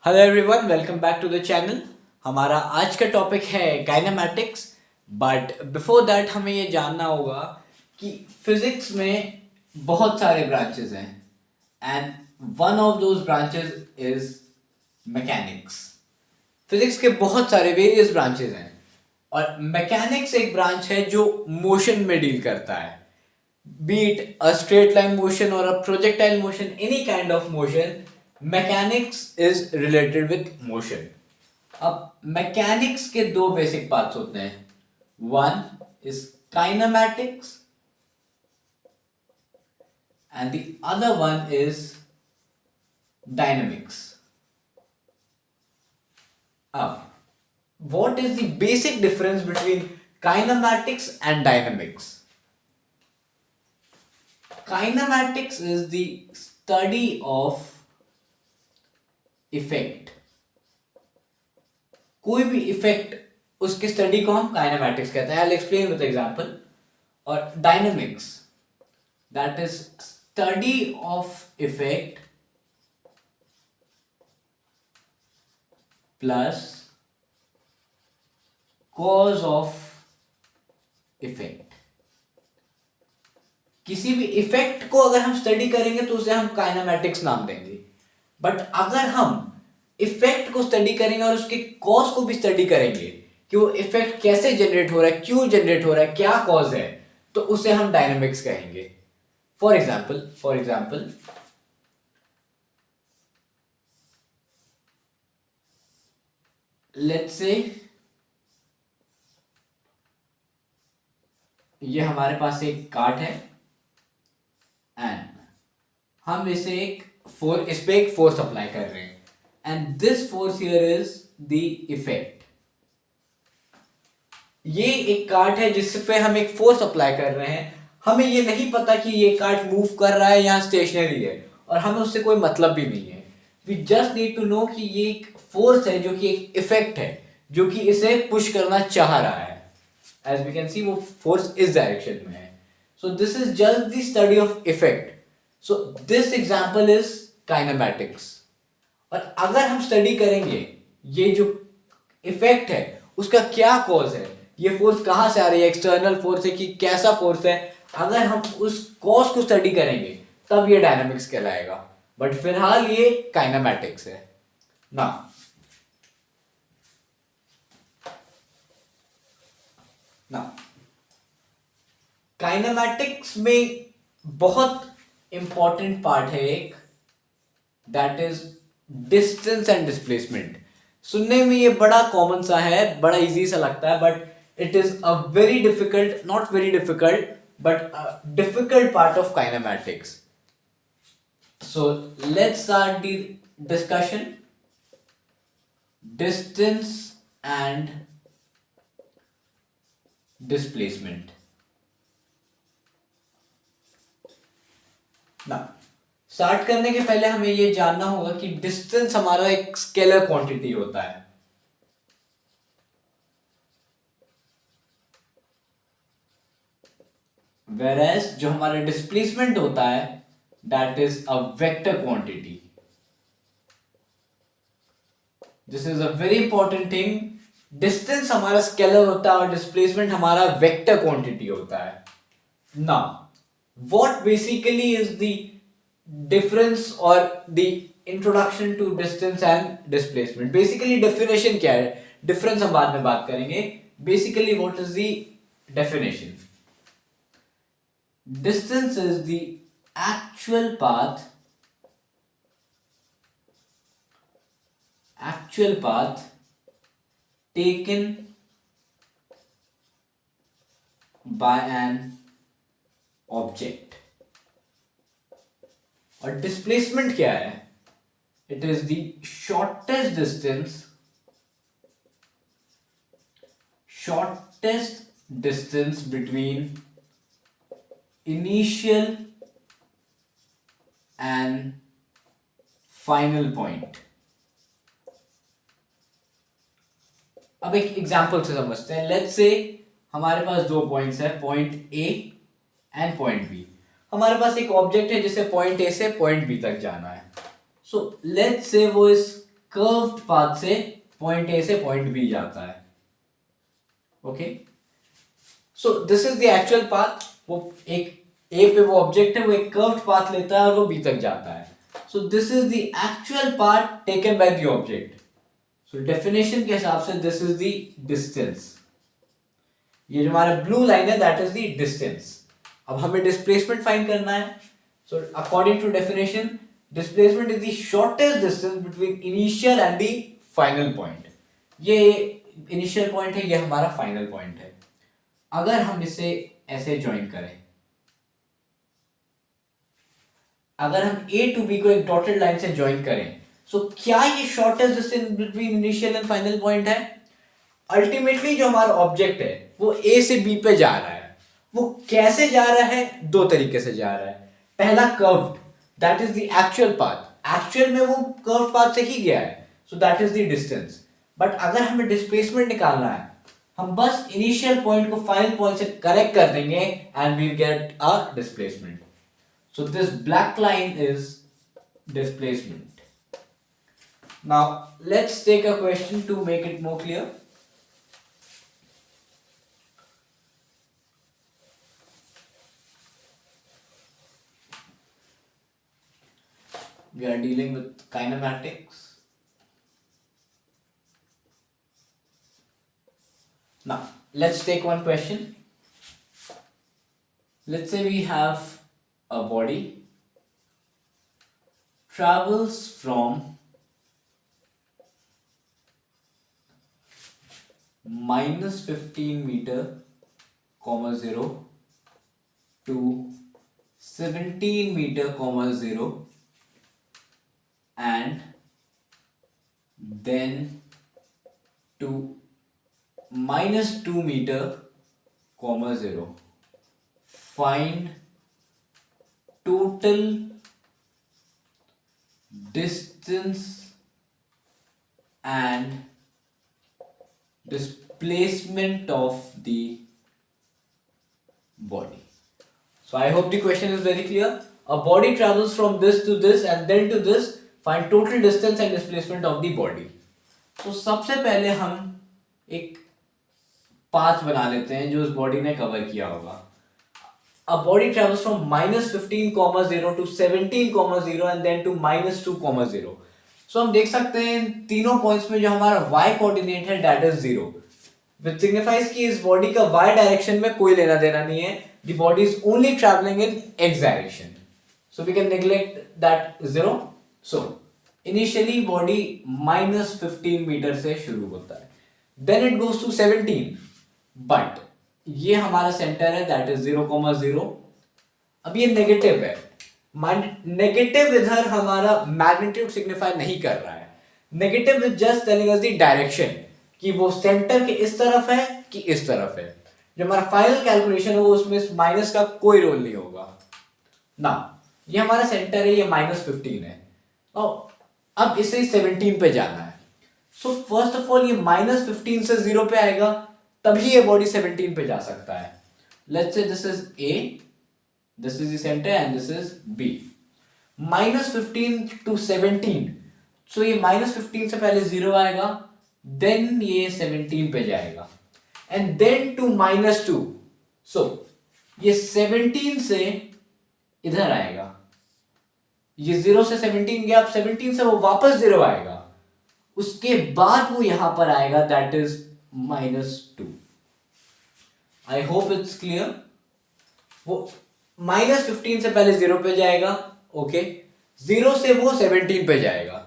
Hello everyone, welcome back to the channel. हमारा आज का टॉपिक है काइनेमैटिक्स। बट बिफोर दैट हमें ये जानना होगा कि फिजिक्स में बहुत सारे ब्रांचेस हैं and one of those branches is mechanics. Physics के बहुत सारे वेरियस ब्रांचेस हैं और मैकेनिक्स एक ब्रांच है जो मोशन में डील करता है। be it a straight line motion or a projectile motion, any kind of motion, mechanics is related with motion. अब मैकेनिक्स के दो बेसिक पार्ट्स होते हैं। One is kinematics and the other one is dynamics. अब what is the basic difference between kinematics and dynamics? Kinematics is the study of effect। कोई भी effect, उसकी study को हम काइनेमैटिक्स कहते हैं। I will explain with example. और dynamics, that is study of effect plus cause of effect. किसी भी इफेक्ट को अगर हम स्टडी करेंगे तो उसे हम काइनेमैटिक्स नाम देंगे। बट अगर हम इफेक्ट को स्टडी करेंगे और उसके कॉज को भी स्टडी करेंगे कि वो इफेक्ट कैसे जनरेट हो रहा है, क्यों जनरेट हो रहा है, क्या कॉज है, तो उसे हम डायनेमिक्स कहेंगे। फॉर एग्जाम्पल लेट्स से ये हमारे पास एक कार्ट है एंड हम इसे इस पे एक फोर्स अप्लाई कर रहे हैं and this force here is the effect. ये एक कार्ट है जिस पे हम एक फोर्स अप्लाई कर रहे हैं। हमें ये नहीं पता कि ये कार्ट मूव कर रहा है या स्टेशनरी है और हमें उससे कोई मतलब भी नहीं है। We just need to know कि ये एक फोर्स है जो कि एक इफेक्ट है जो कि इसे पुश करना चाह रहा है। एज वी कैन सी वो फोर्स इस डायरेक्शन में है। So this is just the study of effect. So this example is kinematics. और अगर हम स्टडी करेंगे ये जो इफेक्ट है उसका क्या कॉज है, ये फोर्स कहां से आ रही है, एक्सटर्नल फोर्स है कि कैसा फोर्स है, अगर हम उस कॉज को स्टडी करेंगे तब ये डायनामिक्स कहलाएगा। बट फिलहाल ये काइनेमैटिक्स है ना। काइनेमैटिक्स में बहुत इंपॉर्टेंट पार्ट है एक, that is distance and displacement. सुनने में ये बड़ा कॉमन सा है, बड़ा इजी सा लगता है, but it is a very difficult, not very difficult but difficult part of kinematics. So let's start the discussion. Distance and displacement. ना स्टार्ट करने के पहले हमें यह जानना होगा कि डिस्टेंस हमारा एक स्केलर क्वांटिटी होता है। वेरएज जो हमारा डिस्प्लेसमेंट होता है that is a vector quantity. This is a very important thing. Distance हमारा स्केलर होता है और डिस्प्लेसमेंट हमारा वेक्टर क्वांटिटी होता है। Now what basically is the difference or the introduction to distance and displacement? Basically definition क्या है, difference हम बाद में बात करेंगे। Basically what is the definition? Distance is the actual path taken by an object. और डिस्प्लेसमेंट क्या है? It is the shortest distance between initial and final point. अब एक एग्जांपल से समझते हैं। लेट्स से हमारे पास दो पॉइंट्स है, point A and point B. हमारे पास एक ऑब्जेक्ट है जिसे पॉइंट ए से पॉइंट बी तक जाना है। सो लेट्स से वो इस कर्व्ड पाथ से पॉइंट ए से पॉइंट बी जाता है। Okay, so this is the actual path. वो एक ए पे वो ऑब्जेक्ट है, वो एक कर्व्ड पाथ लेता है और वो बी तक जाता है। So this is the actual path taken by the object. So definition के हिसाब से दिस इज द डिस्टेंस। ये जो हमारा ब्लू लाइन है दैट इज द डिस्टेंस। अब हमें डिस्प्लेसमेंट फाइंड करना है। So according to definition, displacement is the shortest distance between initial and the final point. ये इनिशियल पॉइंट है, ये हमारा फाइनल पॉइंट है। अगर हम इसे ऐसे ज्वाइन करें, अगर हम ए टू बी को एक डॉटेड लाइन से ज्वाइन करें, सो क्या ये shortest distance between initial and final point है? अल्टीमेटली जो हमारा ऑब्जेक्ट है वो ए से बी पे जा रहा है। वो कैसे जा रहा है? दो तरीके से जा रहा है। पहला curved, that is the actual path. Actual में वो कर्व्ड पाथ से ही गया है, so that is the distance. But अगर हमें डिस्प्लेसमेंट निकालना है, हम बस इनिशियल पॉइंट को फाइनल पॉइंट से करेक्ट कर देंगे and we get a displacement. So this black line is displacement. Now let's take a question to make it more clear. We are dealing with kinematics. Now, let's take one question. Let's say we have a body travels from -15 meter, 0 to 17 meter, 0 and then to -2 meter, 0. Find total distance and displacement of the body. So I hope the question is very clear. A body travels from this to this and then to this. Find total distance and displacement of the body. तो सबसे पहले हम एक path बना लेते हैं जो उस बॉडी ने कवर किया होगा। A body travels from -15, 0 to 17, 0 and then to -2, 0. So हम देख सकते हैं तीनों पॉइंट्स में जो हमारा y कोऑर्डिनेट है दैट इज 0, which signifies कि इस बॉडी का y डायरेक्शन में कोई लेना देना नहीं है। The body is only traveling in x direction. So we can neglect that 0. So initially body -15 metre से शुरू होता है, then it goes to 17, but ये हमारा सेंटर है दैट इज 0, 0. अब ये नेगेटिव है। नेगेटिव इधर हमारा मैग्नीट्यूड सिग्निफाई नहीं कर रहा है। Negative is just telling us the direction कि वो सेंटर के इस तरफ है कि इस तरफ है। जो हमारा फाइनल कैलकुलेशन है वो उसमें माइनस का कोई रोल नहीं होगा ना। ये हमारा सेंटर है, ये -15 है और अब इसे 17 पे जाना है। सो फर्स्ट ऑफ ऑल ये -15 से 0 पे आएगा, तभी ये बॉडी 17 पे जा सकता है। Let's say this is A, this is the centre and this is B। -15 to 17, सो ये -15 से पहले 0 आएगा, देन ये 17 पे जाएगा एंड देन टू -2। सो ये 17 से इधर आएगा, ये 0 से 17 गया, अब 17 से वो वापस 0 आएगा, उसके बाद वो यहां पर आएगा that is -2। I hope it's clear. वो -15 से पहले 0 पे जाएगा, ओके, 0 से वो 17 पे जाएगा,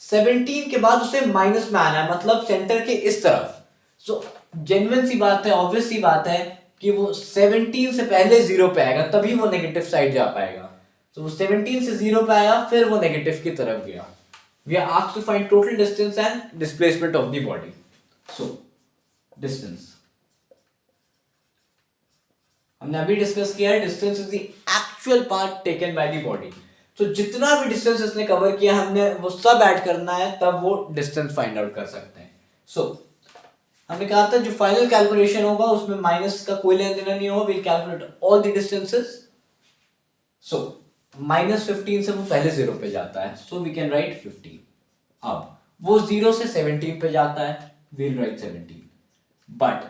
17 के बाद उसे माइनस में आना है, मतलब सेंटर के इस तरफ। सो जेन्युइन सी बात है, ऑब्वियस सी बात है कि वो 17 से पहले 0 पे आएगा, तभी वो नेगेटिव साइड जा पाएगा। तो वो 17 से 0 पे आया, फिर वो नेगेटिव की तरफ गया। We are asked to find total distance and displacement of the body. So, distance. हमने अभी डिस्कस किया है, distance is the actual part taken by the body. तो जितना भी डिस्टेंस इसने कवर किया हमने वो सब ऐड करना है, तब वो डिस्टेंस फाइंड आउट कर सकते हैं। सो हमने कहा था जो फाइनल कैलकुलेशन होगा उसमें माइनस का कोई लेना देना नहीं होगा। We calculate all the distances. So -15 से वो पहले 0 पे जाता है, सो वी कैन राइट 15। अब वो 0 से 17 पे जाता है, we'll write 17. But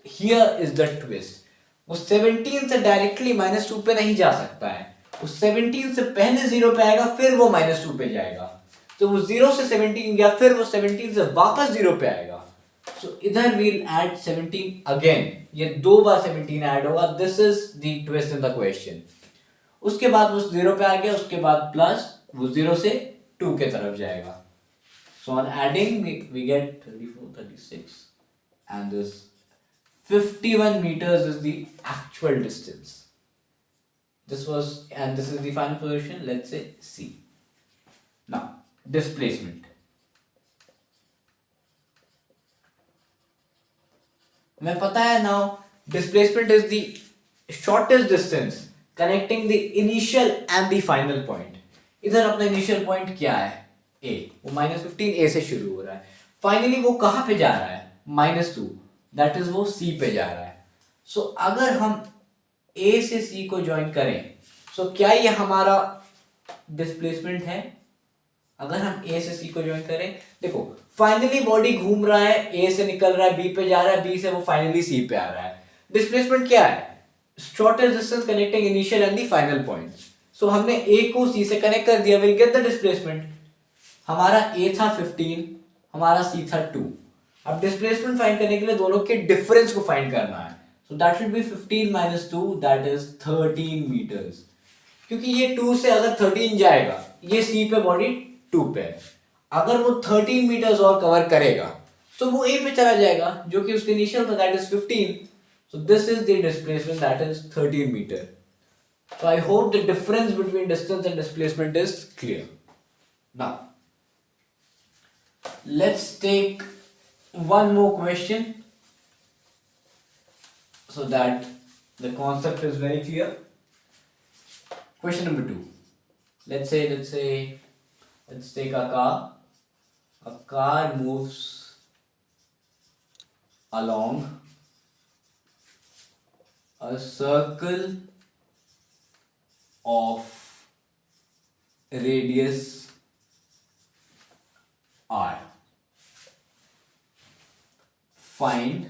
here is the twist. वो 17 से डायरेक्टली -2 पे नहीं जा सकता है, उस 17 से पहले 0 पे आएगा, फिर वो -2 पे जाएगा. तो वो 0 से 17 गया, फिर वो 17 से वापस 0 पे आएगा. So इधर we'll add 17 again. ये 2 बार 17 ऐड होगा. This is the twist in the question. उसके बाद वो 0 पे आ गया, उसके बाद प्लस वो 0 से 2 के तरफ जाएगा. So on adding we get 34, 36 and this 51 meters is the actual distance. This is the final position, let's say C. Now displacement. हमें पता है now displacement is the shortest distance connecting the initial and the final point. इधर अपना initial point क्या है? A. वो -15 A से शुरू हो रहा है. Finally वो कहाँ पे जा रहा है? -2. That is वो C पे जा रहा है. So अगर हम A से C को join करें, so क्या ये हमारा displacement है? अगर हम A से C को ज्वाइन करें, देखो फाइनली बॉडी घूम रहा है, A से निकल रहा है, B पे जा रहा है, B से वो फाइनली C पे आ रहा है. डिस्प्लेसमेंट क्या है? Shortest distance connecting initial and the final point. So हमने A को C से कनेक्ट कर दिया, विल गेट द डिस्प्लेसमेंट. हमारा A था 15, हमारा C था 2. अब डिस्प्लेसमेंट फाइंड करने के लिए दोनों के डिफरेंस को फाइंड करना है. So that should be 15 - 2, that is 13 metres. क्योंकि ये 2 से अगर 13 जाएगा, ये C पे बॉडी 2 पे है, अगर वो 13 मीटर्स और कवर करेगा तो वो A पे चला जाएगा, जो कि उसके इनिशियल था, that is 15. So this is the displacement, that is 13 metre. So I hope the difference between distance and displacement is clear. Now let's take one more question so that the concept is very clear. Question number 2. Let's take a car. A car moves along a circle of radius r. Find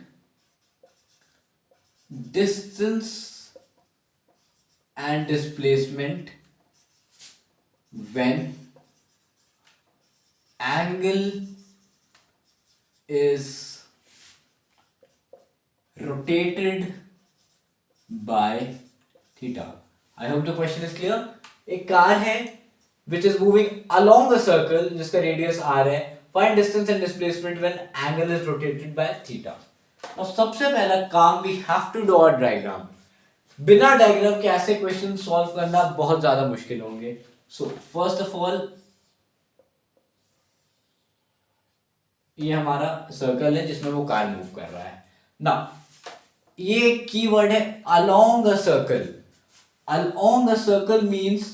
distance and displacement when angle is rotated by theta. I hope the question is clear. एक car है which is moving along a circle जिसका radius r है. Find distance and displacement when angle is rotated by theta. और सबसे पहला काम we have to draw a diagram. बिना diagram के ऐसे क्वेश्चन सॉल्व करना बहुत ज्यादा मुश्किल होंगे. सो फर्स्ट ऑफ ऑल ये हमारा सर्कल है जिसमें वो कार मूव कर रहा है. ना ये कीवर्ड है along a circle. Along a circle means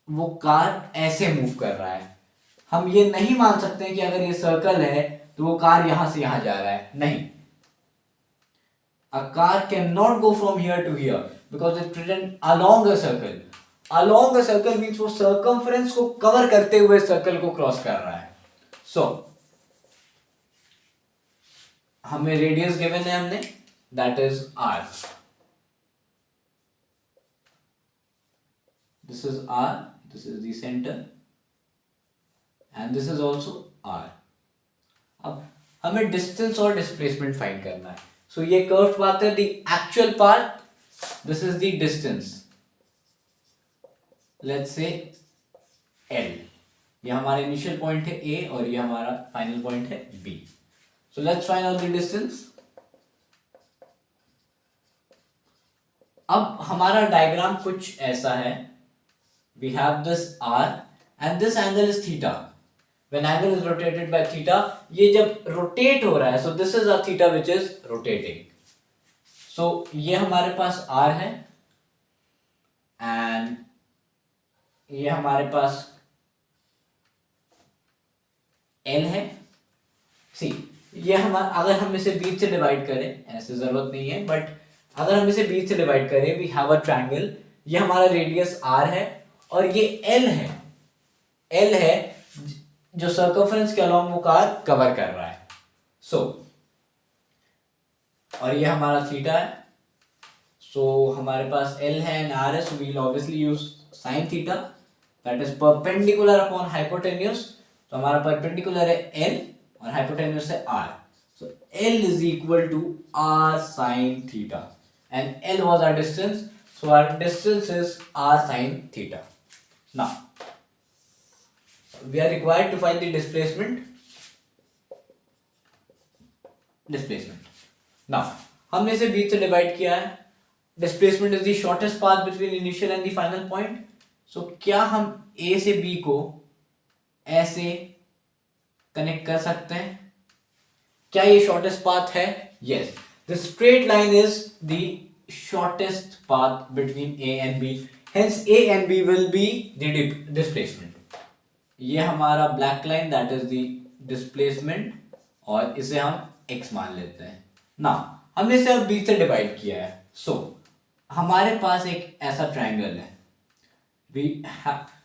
वो कार ऐसे मूव कर रहा है. हम ये नहीं मान सकते कि अगर ये सर्कल है तो वो कार यहां से यहां जा रहा है. नहीं, a car cannot go from here to here because it's written along a circle. Along a circle means वो circumference को कवर करते हुए सर्कल को क्रॉस कर रहा है. So हमें रेडियस गिवन है हमने, that is r. This is r, this is the center and this is also r. अब हमें डिस्टेंस और डिस्प्लेसमेंट फाइंड करना है. सो ये कर्व पार्ट है, the actual part, this is the distance, let's say l. ये हमारा इनिशियल पॉइंट है a और ये हमारा फाइनल पॉइंट है b. So let's find out the distance. अब हमारा डायग्राम कुछ ऐसा है. We have this r and this angle is theta. When angle is rotated by theta, ये जब rotate हो रहा है, so this is a theta which is rotating. So ये हमारे पास r है and ये हमारे पास l है. See, ये हमारा, अगर हम इसे बीच से डिवाइड करें, ऐसे जरूरत नहीं है, बट अगर हम इसे बीच से डिवाइड करें, we have a triangle. ये हमारा रेडियस r है और ये l है. जो सर्कमफ्रेंस के अलॉन्ग वो कार कवर कर रहा है। और ये हमारा थीटा है। हमारे पास एल है एंड आर है, so we will obviously use sine theta that is perpendicular upon hypotenuse. तो हमारा परपेंडिकुलर है एल और हाइपोटेन्यूज है R. So L is equal to R sine theta and L was our distance, so our distance is R sine theta. Now we are required to find the displacement. Now हमने इसे बीच से divide किया है। Displacement is the shortest path between initial and the final point. So क्या हम ए से B को ऐसे कनेक्ट कर सकते हैं? क्या ये शॉर्टेस्ट पाथ है? Yes, the straight line is the shortest path between A and B, hence A and B will be the displacement. ये हमारा black line that is the displacement और इसे हम x मान लेते हैं ना। हमने इसे अब b से डिवाइड किया है। हमारे पास एक ऐसा ट्रायंगल है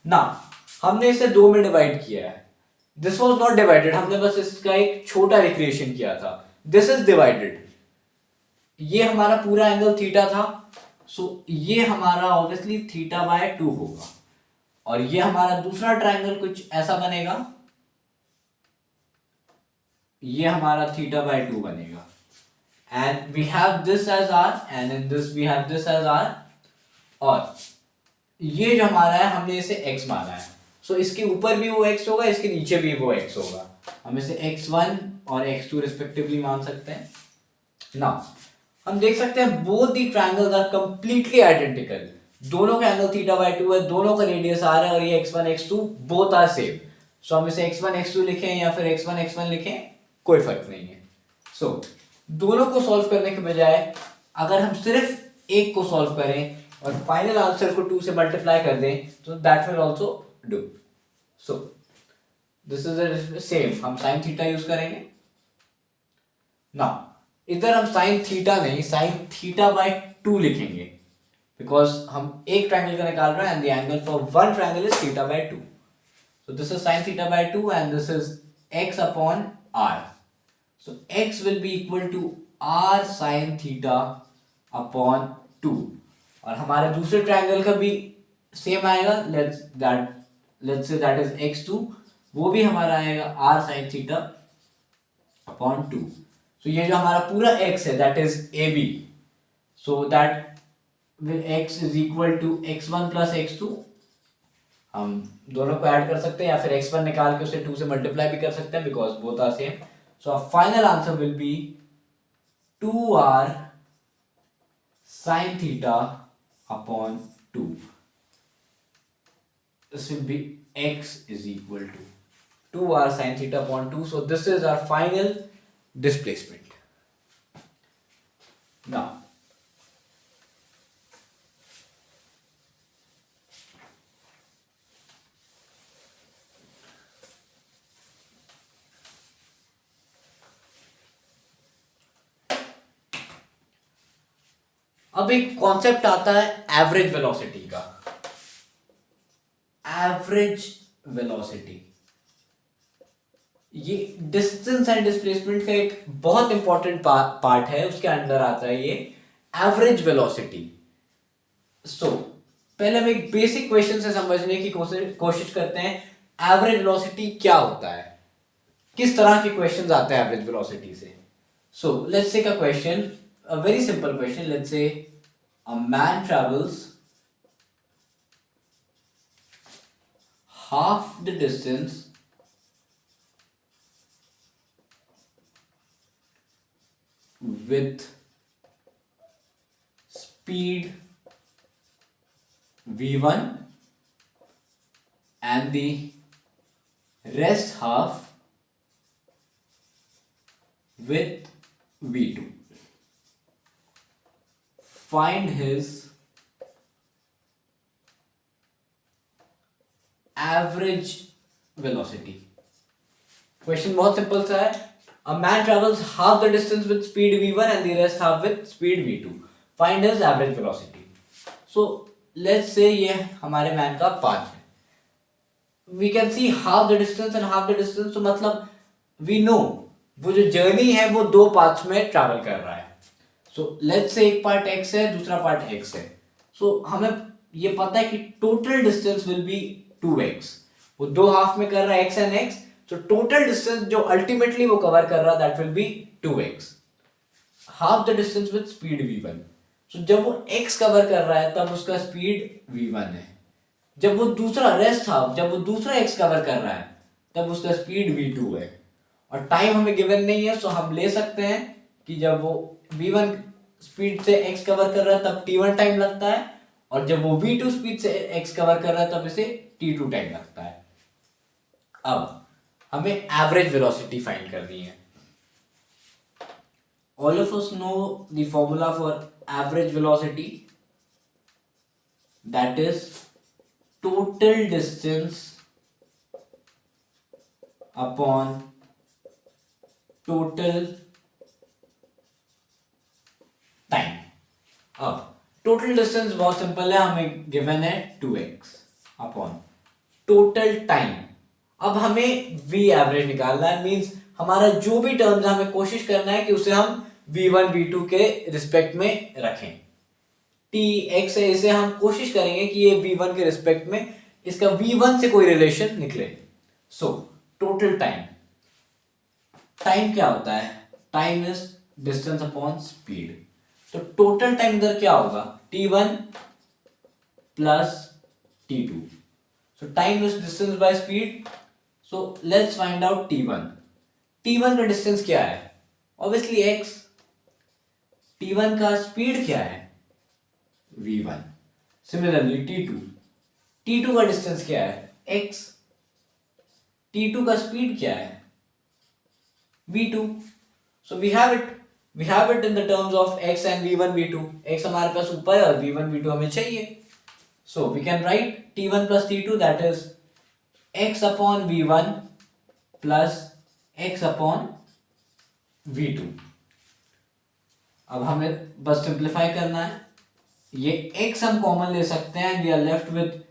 ना, हमने इसे दो में डिवाइड किया है। दिस वाज नॉट डिवाइडेड, हमने बस इसका एक छोटा रिक्रिएशन किया था। This is divided. ये हमारा पूरा एंगल थीटा था, ये हमारा ऑब्वियसली थीटा बाय 2 होगा और ये हमारा दूसरा ट्रायंगल कुछ ऐसा बनेगा, ये हमारा थीटा बाय 2 बनेगा and we have this as R and in this we have this as R. और ये जो हमारा है हमने इसे x माना है, इसके ऊपर भी वो x होगा, इसके नीचे भी वो x होगा। हम इसे x1 और x2 रिस्पेक्टिवली मान सकते हैं ना। हम देख सकते हैं both the triangles are completely identical. दोनों का एंगल थीटा बाय 2 है, दोनों का रेडियस r है और ये x1 x2 both are same. हम इसे x1 x2 लिखें या फिर x1 x1 लिखें, कोई फर्क नहीं है। दोनों को सॉल्व करने के बजाय अगर हम सिर्फ एक को सॉल्व करें और फाइनल आंसर को 2 से मल्टीप्लाई कर दें तो that will also do. This is the same, हम साइन थीटा यूज करेंगे ना। इधर हम साइन थीटा नहीं, साइन थीटा बाय 2 लिखेंगे बिकॉज हम एक ट्रायंगल का निकाल रहे हैं and the angle for one triangle is theta by 2। This is sine theta by 2 and this is x upon r। x will be equal to r sin theta upon 2 और हमारे दूसरे triangle का भी same आएगा। let's say that is x2, वो भी हमारा आएगा r sin theta upon 2। ये जो हमारा पूरा x है that is AB, so that will x is equal to x1 plus x2। हम दोनों को ऐड कर सकते हैं या फिर x1 निकाल के उसे 2 से मल्टीप्लाई भी कर सकते हैं because both are same. So our final answer will be 2r sin theta upon 2. This will be x is equal to 2r sin theta upon 2. So this is our final displacement. Now अब एक concept आता है average velocity का। Average velocity ये distance and displacement का एक बहुत important part है, उसके अंदर आता है ये एवरेज वेलोसिटी। पहले हम एक बेसिक क्वेश्चन से समझने की कोशिश करते हैं एवरेज वेलोसिटी क्या होता है, किस तरह के क्वेश्चंस आते हैं एवरेज वेलोसिटी से। Let's take a question, a very simple question. Let's say a man travels half the distance with speed v1 and the rest half with v2. Find his average velocity. Question बहुत simple सा है। A man travels half the distance with speed v1 and the rest half with speed v2. Find his average velocity. So let's say ये हमारे man का path है। We can see half the distance and half the distance, तो मतलब we know वो जो journey है वो दो पार्ट्स में ट्रैवल कर रहा है। सो लेट्स से एक पार्ट x है, दूसरा पार्ट x है। सो हमें ये पता है कि total distance will be 2x। वो दो हाफ में कर रहा है x एंड x, तो टोटल डिस्टेंस जो अल्टीमेटली वो कवर कर रहा है that will B 2x, half the distance with speed v1। सो जब वो x कवर कर रहा है तब उसका स्पीड v1 है। जब वो दूसरा रेस्ट हाफ, जब वो दूसरा x कवर कर रहा है तब उसका स्पीड v2 है। और टाइम हमें गिवन नहीं है, सो हम ले सकते हैं कि जब वो v1 स्पीड से x कवर कर रहा है तब t1 टाइम लगता है, और जब वो v2 स्पीड से x कवर कर रहा है तब इसे t2 टाइम लगता है। अब हमें एवरेज वेलोसिटी फाइंड करनी है। All of us know the formula for average velocity, that is total distance upon total time। अब टोटल डिस्टेंस बहुत सिंपल है, हमें गिवन है 2x अपॉन टोटल टाइम। अब हमें v एवरेज निकालना है, मींस हमारा जो भी टर्म्स है हमें कोशिश करना है कि उसे हम v1 v2 के रिस्पेक्ट में रखें। tx है, इसे हम कोशिश करेंगे कि ये v1 के रिस्पेक्ट में इसका v1 से कोई रिलेशन निकले। सो टोटल टाइम, टाइम क्या होता है? Time is distance upon speed. तो टोटल टाइम इधर क्या होगा? t1 plus t2। So time is distance by speed. So let's find out t1। t1 का डिस्टेंस क्या है? Obviously x। t1 का स्पीड क्या है? v1। सिमिलरली t2, t2 का डिस्टेंस क्या है? x। t2 का स्पीड क्या है? v2। so we have it in the terms of x and v1 v2। x हमारे पास ऊपर है और v1 v2 हमें चाहिए। so we can write t1 plus t2, that is x upon v1 plus x upon v2। अब हमें बस simplify करना है, ये x हम कॉमन ले सकते हैं, we are left with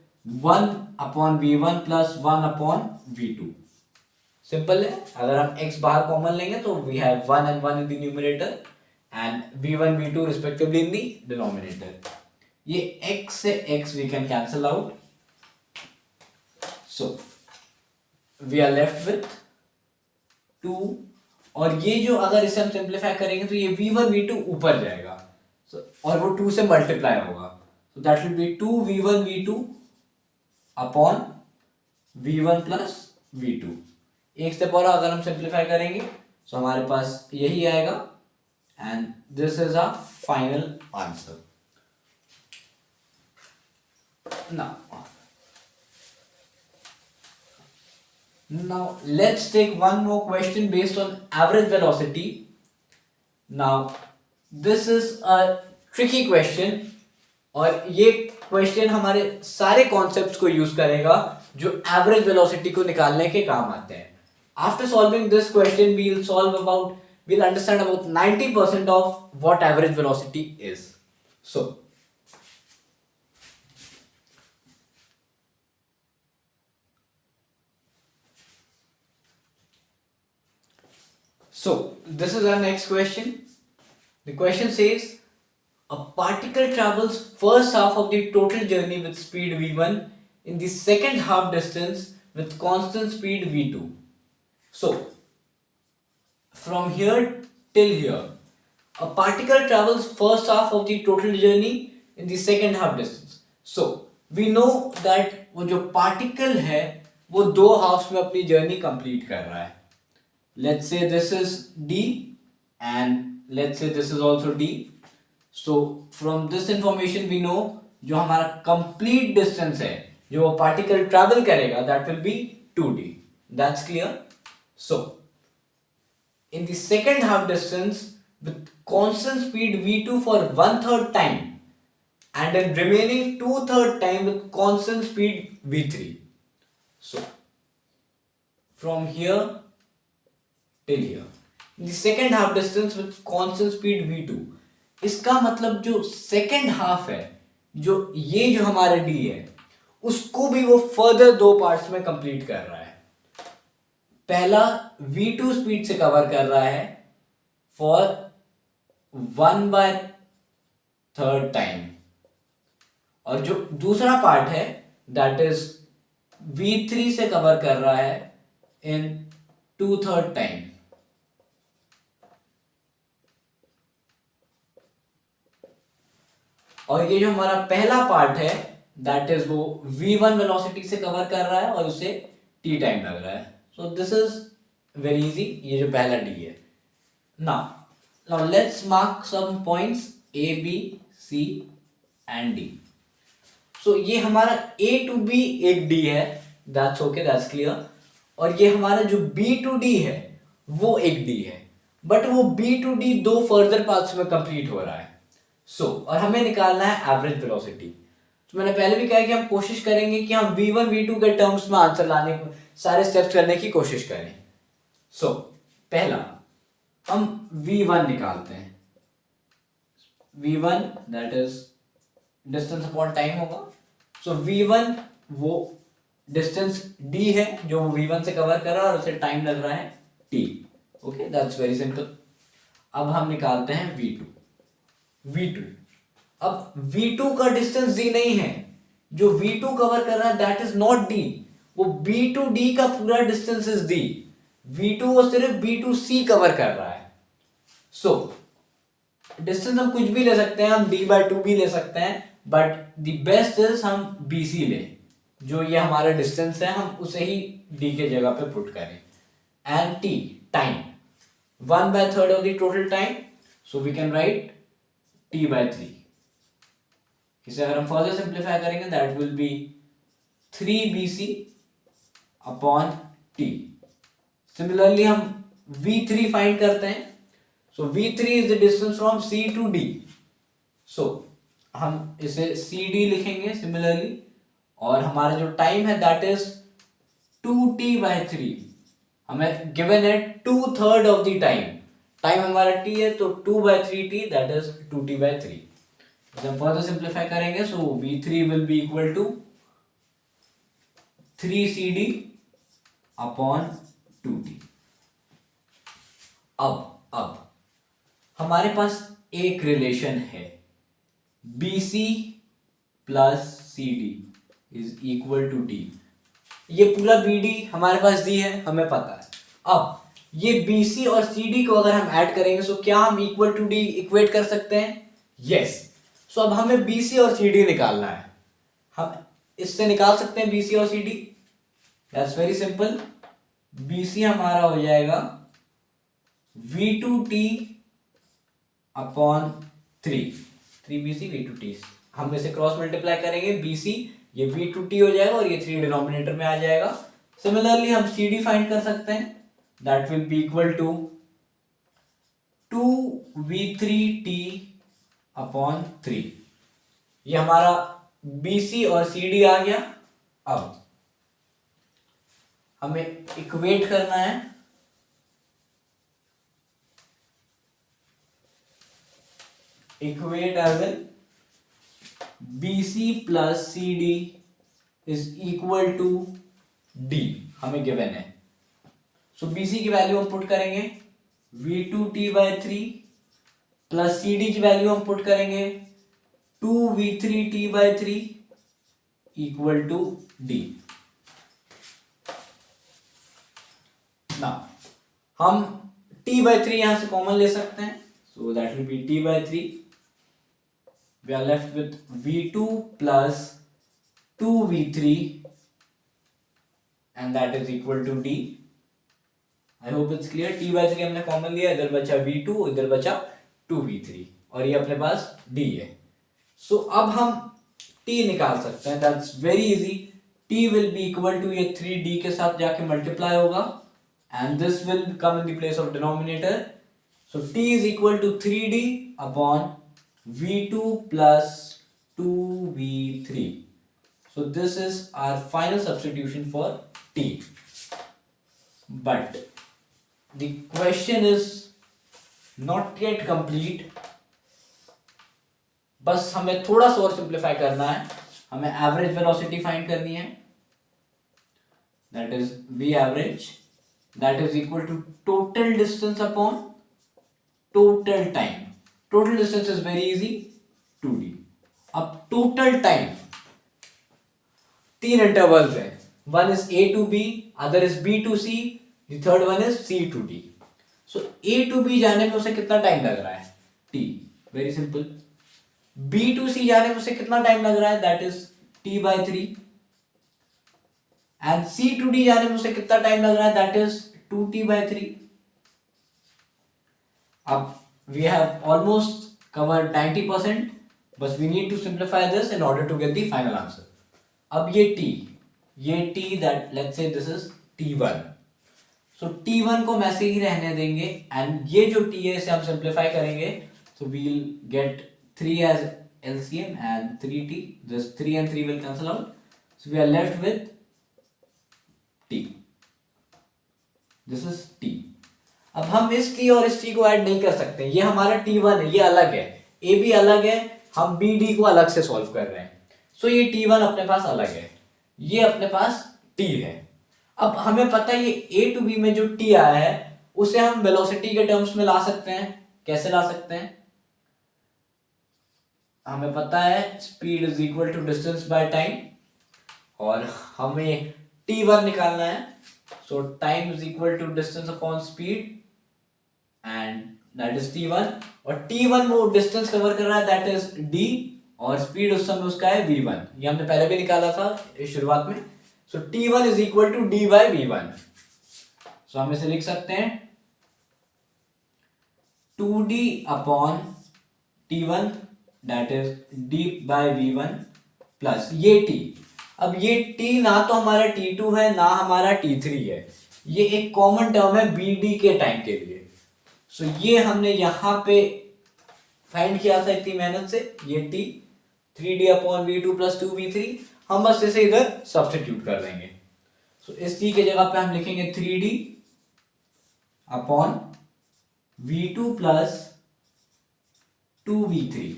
1 upon v1 plus 1 upon v2। Simple है, अगर हम x बाहर कॉमन लेंगे तो we have 1 and 1 in the numerator and v1 v2 respectively in the denominator. ये x से x we can cancel out, so we are left with 2। और ये जो अगर इसे हम सिंप्लीफाई करेंगे तो ये v1 v2 ऊपर जाएगा, और वो 2 से मल्टीप्लाई होगा, so that will be 2 v1 v2 upon v1 plus v2। एक स्टेप और अगर हम सिंप्लीफाई करेंगे तो हमारे पास यही आएगा, and this is a final answer. Now let's take one more question based on average velocity. Now this is a tricky question, और ये क्वेश्चन हमारे सारे कॉन्सेप्ट्स को यूज करेगा जो एवरेज वेलोसिटी को निकालने के काम आते हैं। After solving this question we'll understand about 90% of what average velocity is. So this is our next question. The question says a particle travels first half of the total journey with speed v1 in the second half distance with constant speed v2. So from here till here, a particle travels first half of the total journey in the second half distance. So we know that वो जो particle है वो दो halves में अपनी journey complete कर रहा है। Let's say this is d and let's say this is also d. So from this information we know जो हमारा complete distance है जो वो particle travel करेगा that will be 2d. That's clear? So in the second half distance with constant speed v2 for 1/3 time and then remaining 2/3 time with constant speed v3. So from here till here in the second half distance with constant speed v2, इसका मतलब जो second half है, जो ये जो हमारा d है उसको भी वो फर्दर 2 पार्ट्स में कंप्लीट कर रहा है। पहला v2 स्पीड से कवर कर रहा है फॉर 1/3 टाइम, और जो दूसरा पार्ट है दैट इज v3 से कवर कर रहा है इन 2/3 टाइम। और ये जो हमारा पहला पार्ट है दैट इज वो v1 वेलोसिटी से कवर कर रहा है और उसे t टाइम लग रहा है। So this is very easy, ये जो पहला d है। Now let's mark some points a b c and d। सो ये हमारा a to b एक d है, दैट्स ओके, दैट्स क्लियर। और ये हमारा जो b to d है वो एक d है, बट वो b to d 2 further paths में कंप्लीट हो रहा है। और हमें निकालना है एवरेज वेलोसिटी। तो मैंने पहले भी कहा कि हम कोशिश करेंगे कि हम v1 v2 के टर्म्स में आंसर लाने को, सारे स्टेप्स करने की कोशिश करें। पहला हम v1 निकालते हैं। v1 that is distance upon time होगा। v1 वो डिस्टेंस d है जो v1 से कवर कर रहा है और उसे टाइम लग रहा है t। Okay, that's very simple. अब हम निकालते हैं v2। अब v2 का डिस्टेंस d नहीं है, जो v2 कवर कर रहा है दैट इज नॉट d, वो b to d का पूरा डिस्टेंस इज d। v2 वो सिर्फ b to c कवर कर रहा है। डिस्टेंस हम कुछ भी ले सकते हैं, हम d/2 भी ले सकते हैं, बट द बेस्ट इज हम bc लें, जो ये हमारा डिस्टेंस है हम उसे ही d के जगह पे पुट करें। And t time 1/3 of the total time, so we can write t/3। इसे अगर हम फर्दर सिंप्लीफाई करेंगे that will B 3bc upon t। Similarly हम v3 फाइंड करते हैं। v3 is the distance from c to d। हम इसे cd लिखेंगे सिमिलरली, और हमारा जो टाइम है दैट इज 2t/3। हमें गिवन है 2/3 ऑफ द टाइम हमारा t है, तो 2/3t दैट इज 2t/3। जब हम फर्दर सिंप्लीफाई करेंगे v3 will be equal to 3cd upon 2t। अब हमारे पास एक रिलेशन है, bc plus cd is equal to d। ये पूरा bd हमारे पास दी है, हमें पता है। अब ये bc और cd को अगर हम ऐड करेंगे तो क्या हम इक्वल टू d इक्वेट कर सकते हैं? यस। अब हमें bc और cd निकालना है। हम इससे निकाल सकते हैं bc और cd, that's very simple. bc हमारा हो जाएगा v2t अपॉन 3bc v2t। हम इसे क्रॉस मल्टीप्लाई करेंगे, bc ये v2t हो जाएगा और ये 3 डिनोमिनेटर में आ जाएगा। सिमिलरली हम cd फाइंड कर सकते हैं, that will be equal to 2v3t upon 3। ये हमारा bc और cd आ गया। अब हमें इक्वेट करना है, equate as in bc plus cd is equal to d, हमें गिवन है। bc की वैल्यू हम पुट करेंगे v2t/3 प्लस cd की वैल्यू हम पुट करेंगे 2v3t/3 इक्वल टू d। हम t/3 यहां से कॉमन ले सकते हैं, so that will be t/3। we are left with v2 plus 2v3 and that is equal to d। I hope it's clear। t/3 हमने common लिया, इधर बचा v2, इधर बचा 2v3 और ये अपने पास d है। अब हम t निकाल सकते हैं, that's very easy। t will be equal to ये 3d के साथ जाके मल्टीप्लाई होगा and this will come in the place of denominator। t is equal to 3d upon v2 plus 2v3। this is our final substitution for t। but the question is not yet complete। बस हमें थोड़ा सा और simplify करना है। हमें average velocity find करनी है, that is v average, that is equal to total distance upon total time. Total distance is very easy, 2d. अब टोटल टाइम, तीन इंटरवल्स हैं, one is a to b, other is b to c, the third one is c to d. So a to b जाने में उसे कितना time लग रहा है, t. Very simple. b to c जाने में उसे कितना टाइम लग रहा है, that is t/3. And c to d जाने में उसे कितना टाइम लग रहा है, दैट इज 2t/3. अब we have almost covered 90%, but we need to simplify this in order to get the final answer. अब ये t that let's say this is t1. So t1 को वैसे ही रहने देंगे, and ये जो t है इसे हम simplify करेंगे, so we'll get 3 as LCM and 3t. This 3 and 3 will cancel out, so we are left with t. This is t. अब हम इस t और इस t को ऐड नहीं कर सकते, ये हमारा t1 है, ये अलग है, a भी अलग है, हम b d को अलग से सॉल्व कर रहे हैं. सो ये t1 अपने पास अलग है, ये अपने पास t है. अब हमें पता है ये a to b में जो t आया है उसे हम वेलोसिटी के टर्म्स में ला सकते हैं. कैसे ला सकते हैं, हमें पता है speed is equal to distance by time, और हमें t1 निकालना है. So time is equal to distance upon speed, and that is t1. और t1 वो डिस्टेंस कवर कर रहा है, दैट इज d, और स्पीड उस समय उसका है v1. ये हमने पहले भी निकाला था इस शुरुआत में. So t1 is equal to d by v1. So हम इसे लिख सकते हैं 2d अपॉन t1, that is d by v1 plus ये t. अब ये t ना तो हमारा t2 है ना हमारा t3 है, ये एक कॉमन टर्म है bd के टाइम के लिए. सो ये हमने यहां पे फाइंड किया था इतनी मेहनत से, ये t 3d upon v2 plus 2v3. हम बस इसे इधर सब्स्टिट्यूट कर देंगे. सो इस t के जगह पे हम लिखेंगे 3d upon v2 plus 2v3.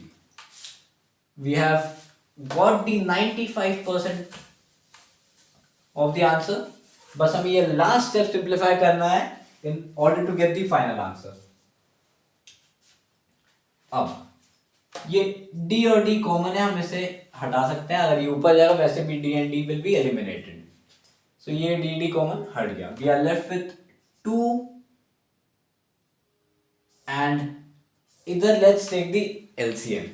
We have got the 95% of the answer. बस हमें ये लास्ट स्टेप सिंप्लीफाई करना है in order to get the final answer. अब ये d और d कॉमन है, हम इसे हटा सकते हैं. अगर ये ऊपर जाएगा वैसे भी d and d will be eliminated. So ये d कॉमन हट गया. We are left with 2 and इधर let's take the LCM.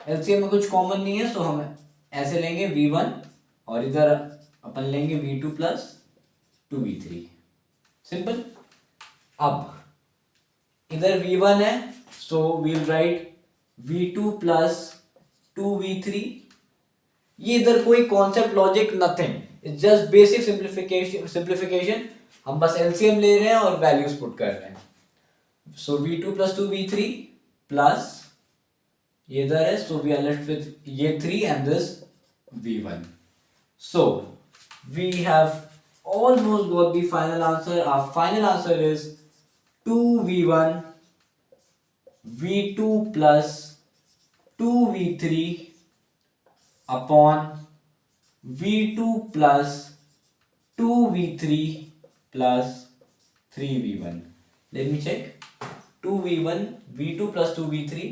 LCM में कुछ कॉमन नहीं है, so हम ऐसे लेंगे v1 और इधर अपन लेंगे v2 प्लस 2v3. सिंपल. अब इधर v1 है, so we'll write v2 plus 2v3. ये इधर कोई concept logic nothing, it's just basic simplification. हम बस एलसीएम ले रहे हैं और वैल्यूज पुट कर रहे हैं. सो v2 प्लस 2v3 प्लस ये इधर है, so we are left with ये 3 एंड दिस v1. सो वी हैव almost got the final answer. Our final answer is 2v1 v2 plus 2v3 upon v2 plus 2v3 plus 3v1. Let me check. 2v1 v2 plus 2v3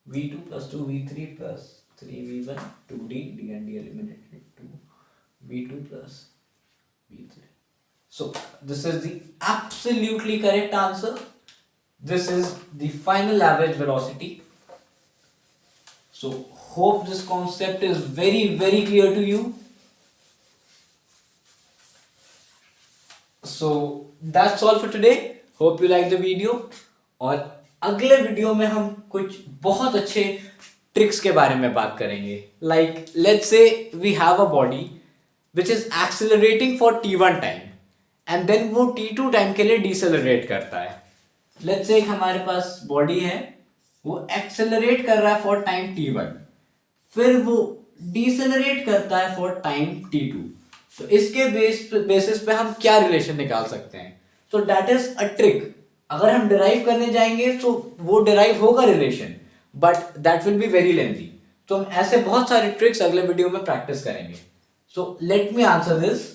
v2 plus 2v3 plus 3v1 2d d and d eliminated 2 v2 plus v3. So this is the absolutely correct answer. This is the final average velocity. So hope this concept is very clear to you. So that's all for today. Hope you like the video. और अगले video में हम कुछ बहुत अच्छे tricks के बारे में बात करेंगे. Like let's say we have a body which is accelerating for t1 time and then वो t2 टाइम के लिए डिसेलरेट करता है. लेट्स से हमारे पास बॉडी है, वो एक्सेलरेट कर रहा है फॉर टाइम t1, फिर वो डिसेलरेट करता है फॉर टाइम t2. तो इसके बेसिस पे हम क्या रिलेशन निकाल सकते हैं? तो दैट इज अ ट्रिक. अगर हम डिराइव करने जाएंगे तो वो डिराइव होगा relation, but that will be very lengthy. तो हम ऐसे बहुत सारे ट्रिक्स अगले वीडियो में प्रैक्टिस करेंगे। So let me answer this.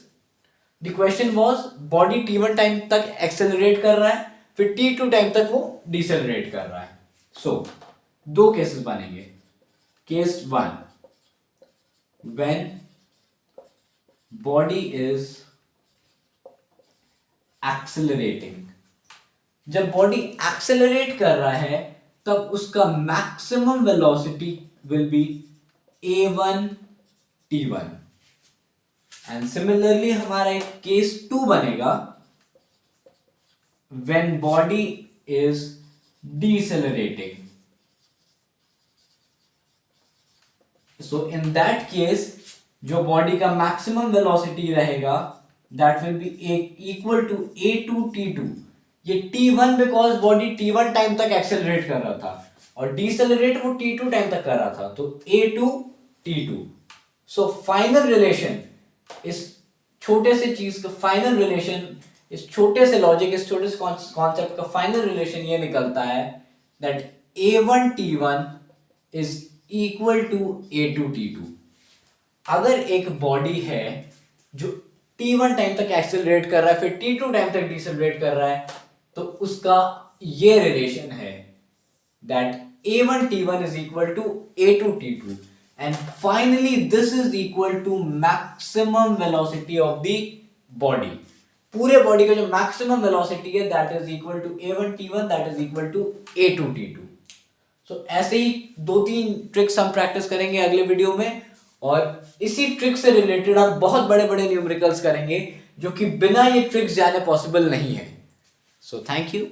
The question was body t1 time तक एक्सेलरेट कर रहा है, फिर t2 टाइम तक वो डिसेलरेट कर रहा है। सो दो केसेस बनेंगे। Case 1, when body is accelerating, जब बॉडी एक्सेलरेट कर रहा है तब उसका maximum velocity will be a1 t1। And similarly हमारा एक केस 2 बनेगा when body is decelerating. So in that case जो बॉडी का मैक्सिमम वेलोसिटी रहेगा that will be equal to a2 t2। ये t1 because body t1 time तक accelerate कर रहा था और डिसेलरेट वो t2 टाइम तक कर रहा था, तो a2 t2। So final relation, इस छोटे से चीज का फाइनल रिलेशन, इस छोटे से लॉजिक, इस छोटे से कॉन्सेप्ट का फाइनल रिलेशन ये निकलता है that a1 t1 is equal to a2 t2। अगर एक बॉडी है जो t1 टाइम तक एक्सेलरेट कर रहा है फिर t2 टाइम तक डिसेलरेट कर रहा है, तो उसका ये रिलेशन है that a1 t1 is equal to a2 t2 and finally this is equal to maximum velocity of the body। पूरे बॉडी का जो मैक्सिमम वेलोसिटी है that is equal to a1 t1 that is equal to a2 t2। So ऐसे ही 2-3 tricks हम practice करेंगे अगले video में, और इसी ट्रिक से रिलेटेड हम बहुत बड़े बड़े न्यूमेरिकल्स करेंगे जो कि बिना ये ट्रिक्स जाने पॉसिबल नहीं है। So thank you.